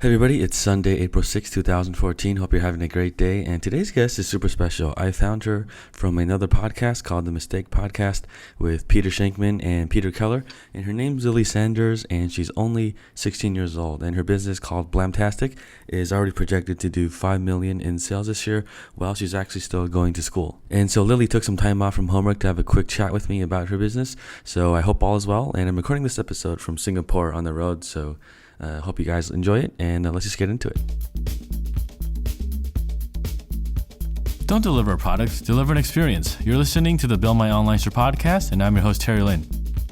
Hey everybody, it's Sunday, April 2014. Hope you're having a great day. And today's guest is super special. I found her from another podcast called The Mistake Podcast with Peter Shankman and Peter Keller. And her name's Lily Sanders, and she's only 16 years old. And her business called Blamtastic is already projected to do $5 million in sales this year while she's actually still going to school. And so Lily took some time off from homework to have a quick chat with me about her business. So I hope all is well. And I'm recording this episode from Singapore on the road. So hope you guys enjoy it, and let's just get into it. Don't deliver a product, deliver an experience. You're listening to the Build My Online Store podcast, and I'm your host, Terry Lin.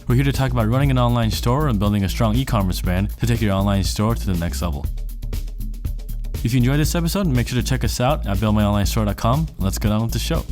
We're here to talk about running an online store and building a strong e-commerce brand to take your online store to the next level. If you enjoyed this episode, make sure to check us out at buildmyonlinestore.com. Let's get on with the show.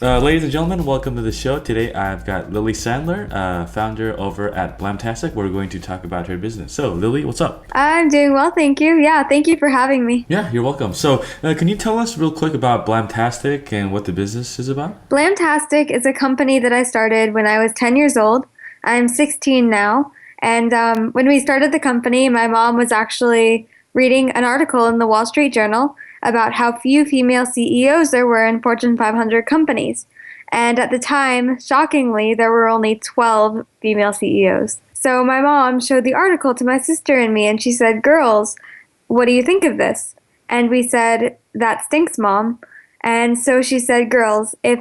Ladies and gentlemen, welcome to the show. Today I've got Lily Sandler, founder over at Blamtastic. We're going to talk about her business. So Lily, what's up? I'm doing well, thank you. Yeah, thank you for having me. Yeah, you're welcome. So can you tell us real quick about Blamtastic and what the business is about? Blamtastic is a company that I started when I was 10 years old. I'm 16 now. And when we started the company, my mom was actually reading an article in the Wall Street Journal about how few female CEOs there were in Fortune 500 companies. And at the time, shockingly, there were only 12 female CEOs. So my mom showed the article to my sister and me, and she said, "Girls, what do you think of this?" And we said, "That stinks, Mom." And so she said, "Girls, if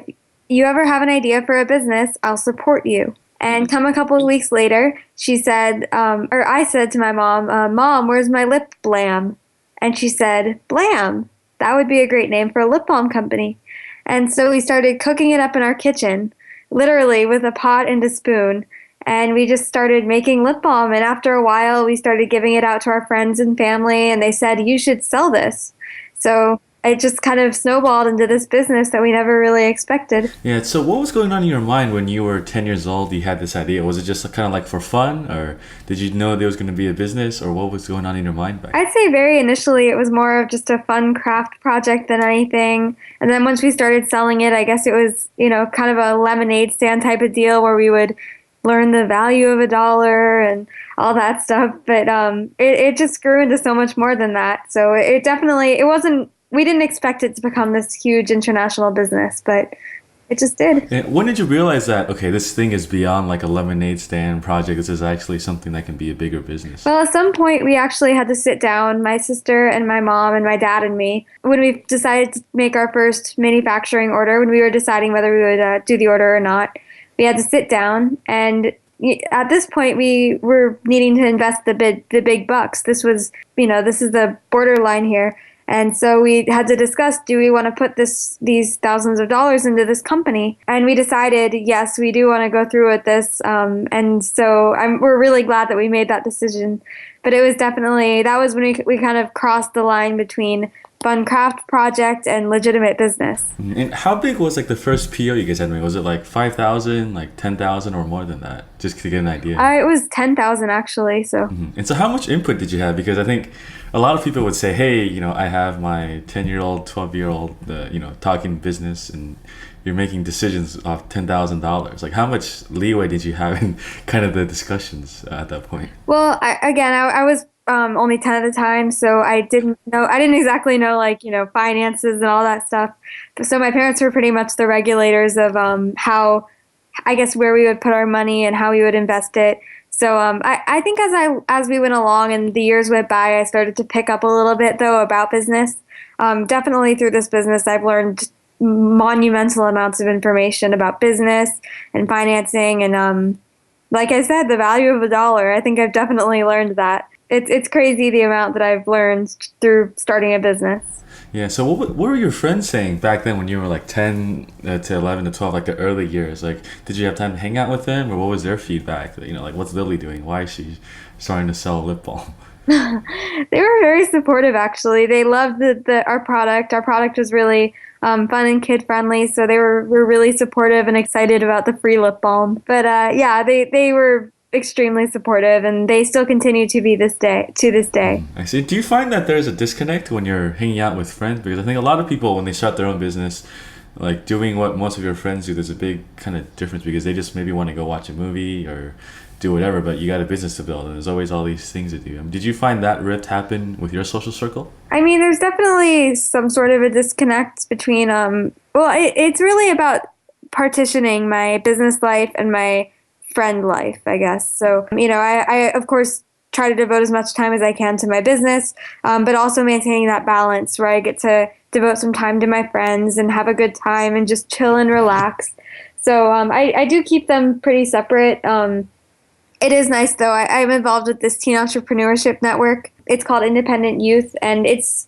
you ever have an idea for a business, I'll support you." And come a couple of weeks later, she said, I said to my mom, "Mom, where's my lip balm?" And she said, "Blam, that would be a great name for a lip balm company." And so we started cooking it up in our kitchen, literally with a pot and a spoon. And we just started making lip balm. And after a while, we started giving it out to our friends and family. And they said, "You should sell this." So it just kind of snowballed into this business that we never really expected. Yeah, so what was going on in your mind when you were 10 years old, you had this idea? Was it just kind of like for fun, or did you know there was going to be a business, or what was going on in your mind back then? I'd say very initially it was more of just a fun craft project than anything. And then once we started selling it, I guess it was, kind of a lemonade stand type of deal where we would learn the value of $1 and all that stuff. But it just grew into so much more than that. So we didn't expect it to become this huge international business, but it just did. And when did you realize that, okay, this thing is beyond like a lemonade stand project, this is actually something that can be a bigger business? Well, at some point we actually had to sit down, my sister and my mom and my dad and me, when we decided to make our first manufacturing order, when we were deciding whether we would do the order or not. We had to sit down, and at this point we were needing to invest the big bucks. This was, this is the borderline here. And so we had to discuss, do we want to put these thousands of dollars into this company? And we decided, yes, we do want to go through with this. And so we're really glad that we made that decision. But it was definitely, that was when we kind of crossed the line between fun craft project and legitimate business. And how big was like the first PO you guys had made? Was it like 5,000, like 10,000, or more than that? Just to get an idea. It was 10,000 actually. So. Mm-hmm. And so how much input did you have? Because I think a lot of people would say, hey, I have my 10-year-old, 12-year-old, talking business, and you're making decisions off $10,000. Like, how much leeway did you have in kind of the discussions at that point? Well, I was only 10 at the time, so I didn't exactly know finances and all that stuff. So my parents were pretty much the regulators of how, I guess, where we would put our money and how we would invest it. So I think as we went along and the years went by, I started to pick up a little bit though about business. Definitely through this business, I've learned monumental amounts of information about business and financing, and like I said, the value of $1. I think I've definitely learned that. It's crazy the amount that I've learned through starting a business. Yeah, so what were your friends saying back then when you were like 10 to 11 to 12, like the early years? Like, did you have time to hang out with them, or what was their feedback? Like, what's Lily doing? Why is she starting to sell lip balm? They were very supportive, actually. They loved our product. Our product was really fun and kid-friendly, so they were really supportive and excited about the free lip balm. But they were extremely supportive, and they still continue to be to this day. I see. Do you find that there's a disconnect when you're hanging out with friends? Because I think a lot of people, when they start their own business, like doing what most of your friends do, there's a big kind of difference because they just maybe want to go watch a movie or do whatever, but you got a business to build, and there's always all these things to do. Did you find that rift happen with your social circle? I mean, there's definitely some sort of a disconnect between, it's really about partitioning my business life and my friend life, I guess. So, I of course try to devote as much time as I can to my business, but also maintaining that balance where I get to devote some time to my friends and have a good time and just chill and relax. So I do keep them pretty separate. It is nice though. I'm involved with this teen entrepreneurship network. It's called Independent Youth, and it's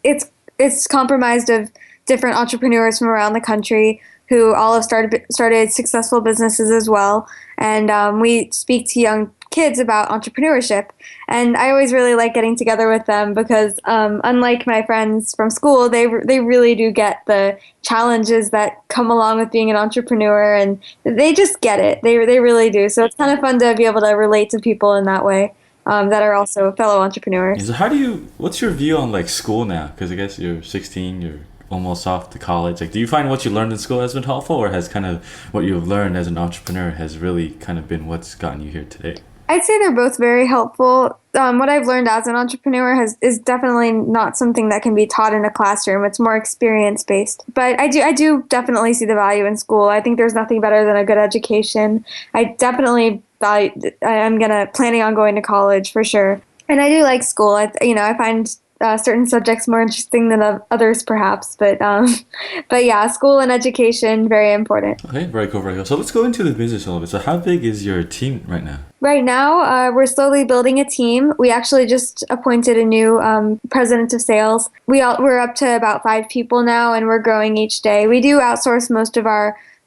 comprised of different entrepreneurs from around the country who all have started successful businesses as well. And we speak to young kids about entrepreneurship. And I always really like getting together with them because unlike my friends from school, they really do get the challenges that come along with being an entrepreneur, and they just get it. They really do. So it's kind of fun to be able to relate to people in that way that are also fellow entrepreneurs. So what's your view on like school now? Because I guess you're 16, you're almost off to college. Like, do you find what you learned in school has been helpful, or has kind of what you've learned as an entrepreneur has really kind of been what's gotten you here today? I'd say they're both very helpful. What I've learned as an entrepreneur is definitely not something that can be taught in a classroom. It's more experience based. But I do definitely see the value in school. I think there's nothing better than a good education. I definitely I'm planning on going to college for sure. And I do like school. I find certain subjects more interesting than others, perhaps. But yeah, school and education, very important. Okay, very cool, very cool. So let's go into the business a little bit. So how big is your team right now? Right now, we're slowly building a team. We actually just appointed a new president of sales. We're up to about 5 people now, and we're growing each day. We do outsource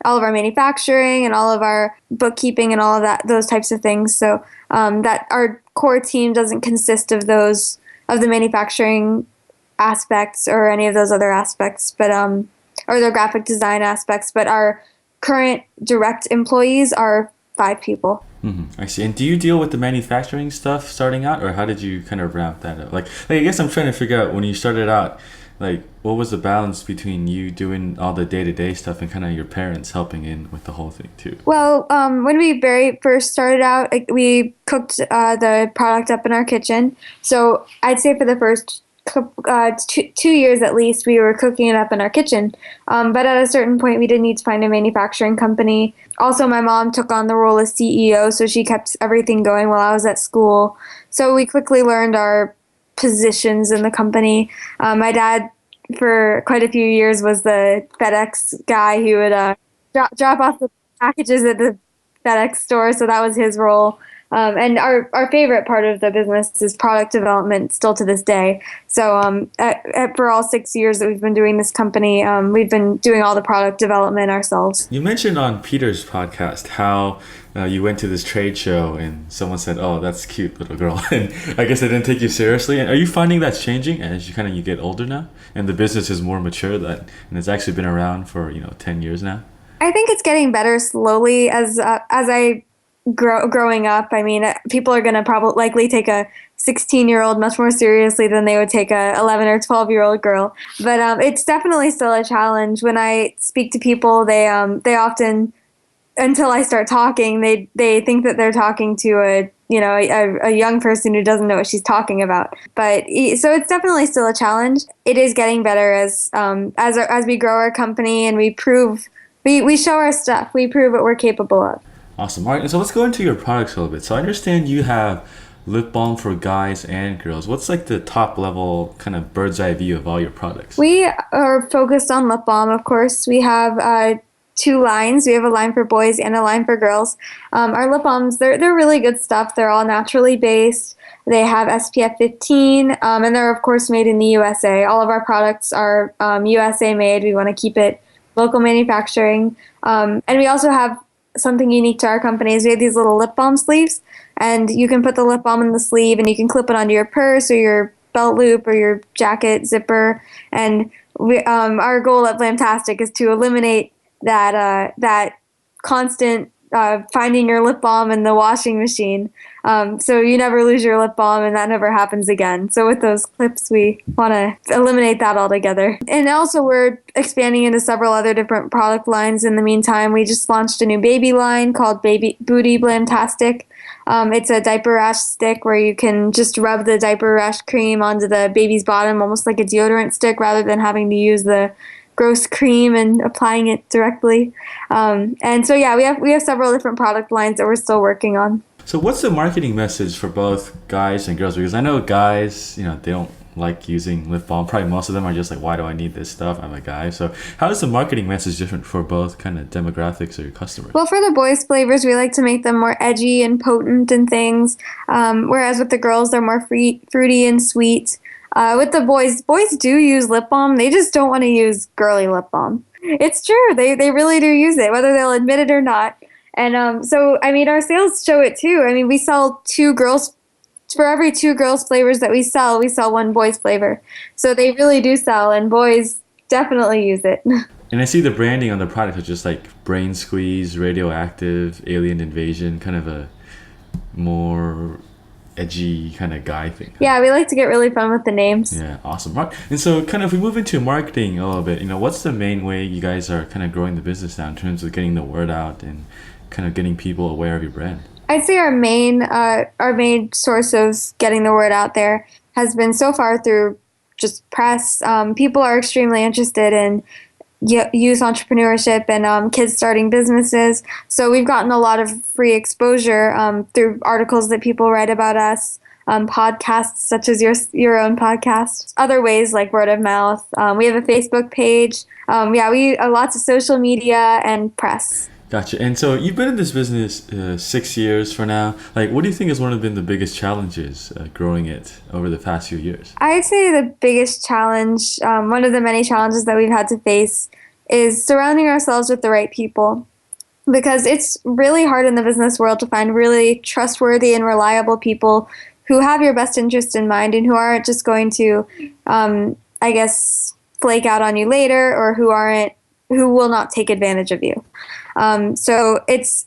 all of our manufacturing and all of our bookkeeping and all of those types of things. So that our core team doesn't consist of the manufacturing aspects or any of those other aspects, but or the graphic design aspects. But our current direct employees are 5 people. Mm-hmm. I see. And do you deal with the manufacturing stuff starting out, or how did you kind of ramp that up? Like I guess I'm trying to figure out when you started out, like what was the balance between you doing all the day-to-day stuff and kind of your parents helping in with the whole thing too? Well, when we very first started out, we cooked the product up in our kitchen. So I'd say for the first 2 years at least, we were cooking it up in our kitchen. But at a certain point, we did need to find a manufacturing company. Also, my mom took on the role as CEO, so she kept everything going while I was at school. So we quickly learned our positions in the company. My dad, for quite a few years, was the FedEx guy who would drop off the packages at the FedEx store, so that was his role. And our favorite part of the business is product development still to this day. So for all 6 years that we've been doing this company, we've been doing all the product development ourselves. You mentioned on Peter's podcast how you went to this trade show and someone said, "Oh, that's cute, little girl." And I guess they didn't take you seriously. And are you finding that's changing as you get older now and the business is more mature and it's actually been around for 10 years now? I think it's getting better slowly as I growing up. I mean, people are going to probably likely take a 16-year-old much more seriously than they would take a 11 or 12-year-old girl. But it's definitely still a challenge. When I speak to people, they often, until I start talking, they think that they're talking to a young person who doesn't know what she's talking about. But so it's definitely still a challenge. It is getting better as we grow our company and we show our stuff. We prove what we're capable of. Awesome. All right, and so let's go into your products a little bit. So I understand you have lip balm for guys and girls. What's like the top level kind of bird's eye view of all your products? We are focused on lip balm, of course. We have 2 lines. We have a line for boys and a line for girls. Our lip balms, they're really good stuff. They're all naturally based. They have SPF 15, and they're of course made in the USA. All of our products are USA made. We want to keep it local manufacturing. And we also have something unique to our company is we have these little lip balm sleeves, and you can put the lip balm in the sleeve and you can clip it onto your purse or your belt loop or your jacket zipper. And our goal at Blamtastic is to eliminate that constant finding your lip balm in the washing machine. So you never lose your lip balm and that never happens again. So with those clips, we want to eliminate that altogether. And also we're expanding into several other different product lines in the meantime. We just launched a new baby line called Baby Booty Blamtastic. It's a diaper rash stick where you can just rub the diaper rash cream onto the baby's bottom, almost like a deodorant stick, rather than having to use the gross cream and applying it directly. And so yeah, we have several different product lines that we're still working on. So what's the marketing message for both guys and girls? Because I know guys, they don't like using lip balm. Probably most of them are just like, why do I need this stuff? I'm a guy. So how is the marketing message different for both kind of demographics or your customers? Well, for the boys' flavors, we like to make them more edgy and potent and things, whereas with the girls, they're more fruity and sweet. With the boys do use lip balm. They just don't want to use girly lip balm. It's true. They really do use it, whether they'll admit it or not. And so, I mean, our sales show it too. I mean, we sell for every 2 girls flavors that we sell one boys flavor. So they really do sell, and boys definitely use it. And I see the branding on the product is just like Brain Squeeze, Radioactive, Alien Invasion, kind of a more edgy kind of guy thing. Yeah, we like to get really fun with the names. Yeah, awesome. And so kind of if we move into marketing a little bit, what's the main way you guys are kind of growing the business now in terms of getting the word out and kind of getting people aware of your brand? I'd say our main source of getting the word out there has been so far through just press. People are extremely interested in youth entrepreneurship and kids starting businesses. So we've gotten a lot of free exposure through articles that people write about us, podcasts such as your own podcast, other ways like word of mouth. We have a Facebook page. We lots of social media and press. Gotcha. And so you've been in this business 6 years for now. Like, what do you think has been the biggest challenges growing it over the past few years? I'd say the biggest challenge, one of the many challenges that we've had to face, is surrounding ourselves with the right people. Because it's really hard in the business world to find really trustworthy and reliable people who have your best interest in mind and who aren't just going to, flake out on you later, or who will not take advantage of you. So it's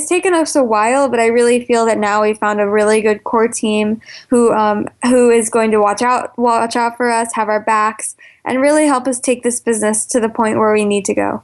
taken us a while, but I really feel that now we found a really good core team who is going to watch out for us, have our backs, and really help us take this business to the point where we need to go.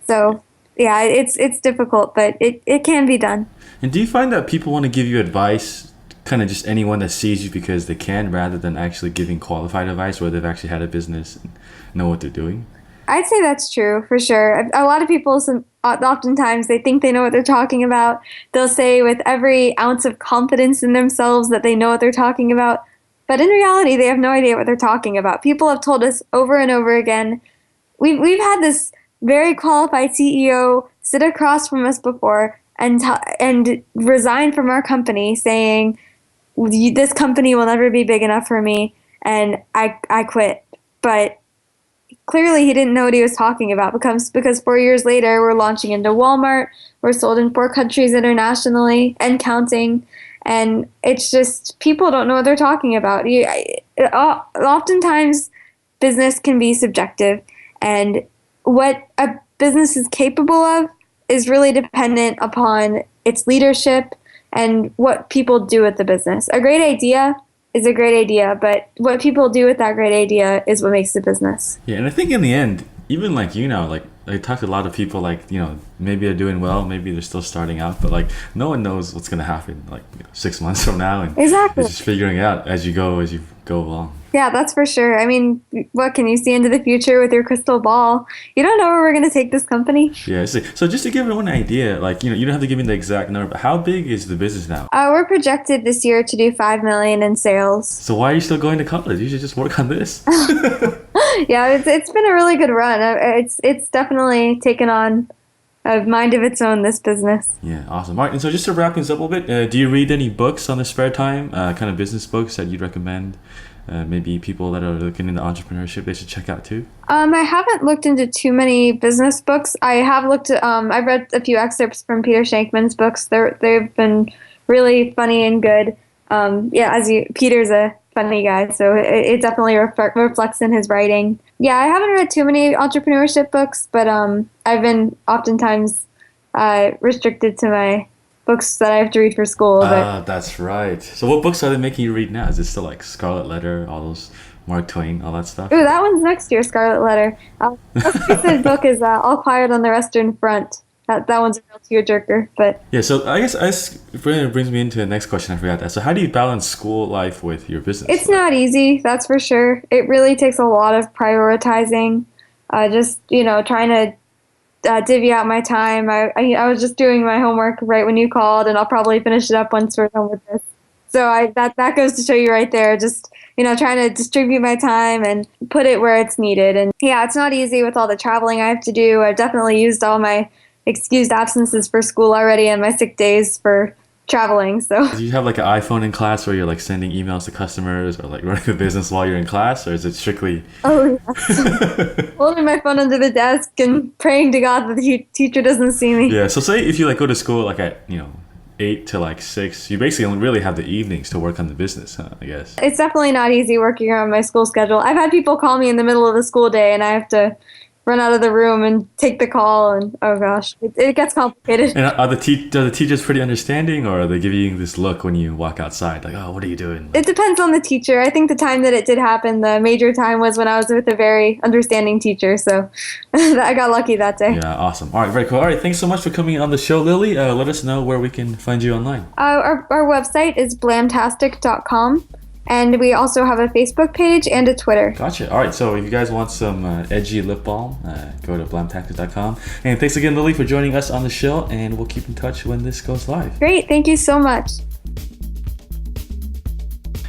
So yeah, it's difficult, but it can be done. And do you find that people want to give you advice, kind of just anyone that sees you because they can, rather than actually giving qualified advice where they've actually had a business and know what they're doing? I'd say that's true, for sure. A lot of people, oftentimes, they think they know what they're talking about. They'll say with every ounce of confidence in themselves that they know what they're talking about. But in reality, they have no idea what they're talking about. People have told us over and over again. We've had this very qualified CEO sit across from us before and resign from our company saying, this company will never be big enough for me, and I quit. But clearly he didn't know what he was talking about, because 4 years later we're launching into Walmart. We're sold in 4 countries internationally and counting. And it's just, people don't know what they're talking about. Oftentimes business can be subjective, and what a business is capable of is really dependent upon its leadership and what people do with the business. A great idea is a great idea, but what people do with that great idea is what makes the business. Yeah, and I think in the end, even like I talk to a lot of people, maybe they're doing well, maybe they're still starting out, but no one knows what's going to happen 6 months from now, and exactly. It's just figuring it out as you go along. Yeah, that's for sure. I mean, what can you see into the future with your crystal ball? You don't know where we're going to take this company. Yeah, so just to give everyone an idea, you don't have to give me the exact number, but how big is the business now? We're projected this year to do $5 million in sales. So why are you still going to college? You should just work on this. Yeah, it's been a really good run. It's definitely taken on a mind of its own, this business. Yeah, awesome. All right, and so just to wrap things up a bit, do you read any books on the spare time, kind of business books that you'd recommend? Maybe people that are looking into entrepreneurship, they should check out too? I haven't looked into too many business books. I have looked at, I've read a few excerpts from Peter Shankman's books. They've been really funny and good. Peter's a funny guy, so it definitely reflects in his writing. Yeah, I haven't read too many entrepreneurship books, but I've been oftentimes restricted to books that I have to read for school. But That's right. So what books are they making you read now? Is it still like Scarlet Letter, all those Mark Twain, all that stuff? ooh, that one's next year, Scarlet Letter. Most recent book is All Quiet on the Western Front. That one's a real tearjerker, but Yeah, so I guess it brings me into the next question. I forgot that. So how do you balance school life with your business it's life? not easy, that's for sure. It really takes a lot of prioritizing, just, trying to divvy out my time. I was just doing my homework right when you called, and I'll probably finish it up once we're done with this. So that goes to show you right there, just, trying to distribute my time and put it where it's needed. And yeah, it's not easy with all the traveling I have to do. I've definitely used all my excused absences for school already and my sick days for traveling. So Do you have like an iPhone in class where you're like sending emails to customers or like running the business while you're in class, or is it strictly oh yes. Holding my phone under the desk and praying to God that the teacher doesn't see me. Yeah, so say if you like go to school like at 8 to like 6, you basically only really have the evenings to work on the business, huh, I guess. It's definitely not easy working around my school schedule. I've had people call me in the middle of the school day and I have to run out of the room and take the call, and oh gosh, it gets complicated. And are the teachers pretty understanding, or are they giving you this look when you walk outside like, oh, what are you doing? It depends on the teacher. I think the time that it did happen, the major time, was when I was with a very understanding teacher, so I got lucky that day. Yeah, awesome. All right, very cool. All right, thanks so much for coming on the show, Lily. Let us know where we can find you online. Our website is blamtastic.com, and we also have a Facebook page and a Twitter. Gotcha. All right, so if you guys want some edgy lip balm, go to blamtactics.com. And thanks again, Lily, for joining us on the show, and we'll keep in touch when this goes live. Great, thank you so much.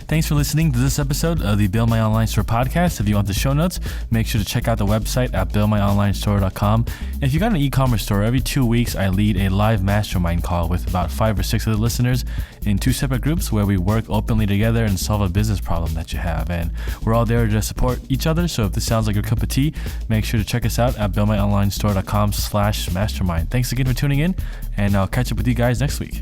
Thanks for listening to this episode of the Build My Online Store podcast. If you want the show notes, make sure to check out the website at buildmyonlinestore.com. And if you got an e-commerce store, every 2 weeks I lead a live mastermind call with about 5 or 6 of the listeners in 2 separate groups where we work openly together and solve a business problem that you have. And we're all there to support each other. So if this sounds like your cup of tea, make sure to check us out at buildmyonlinestore.com/mastermind. Thanks again for tuning in, and I'll catch up with you guys next week.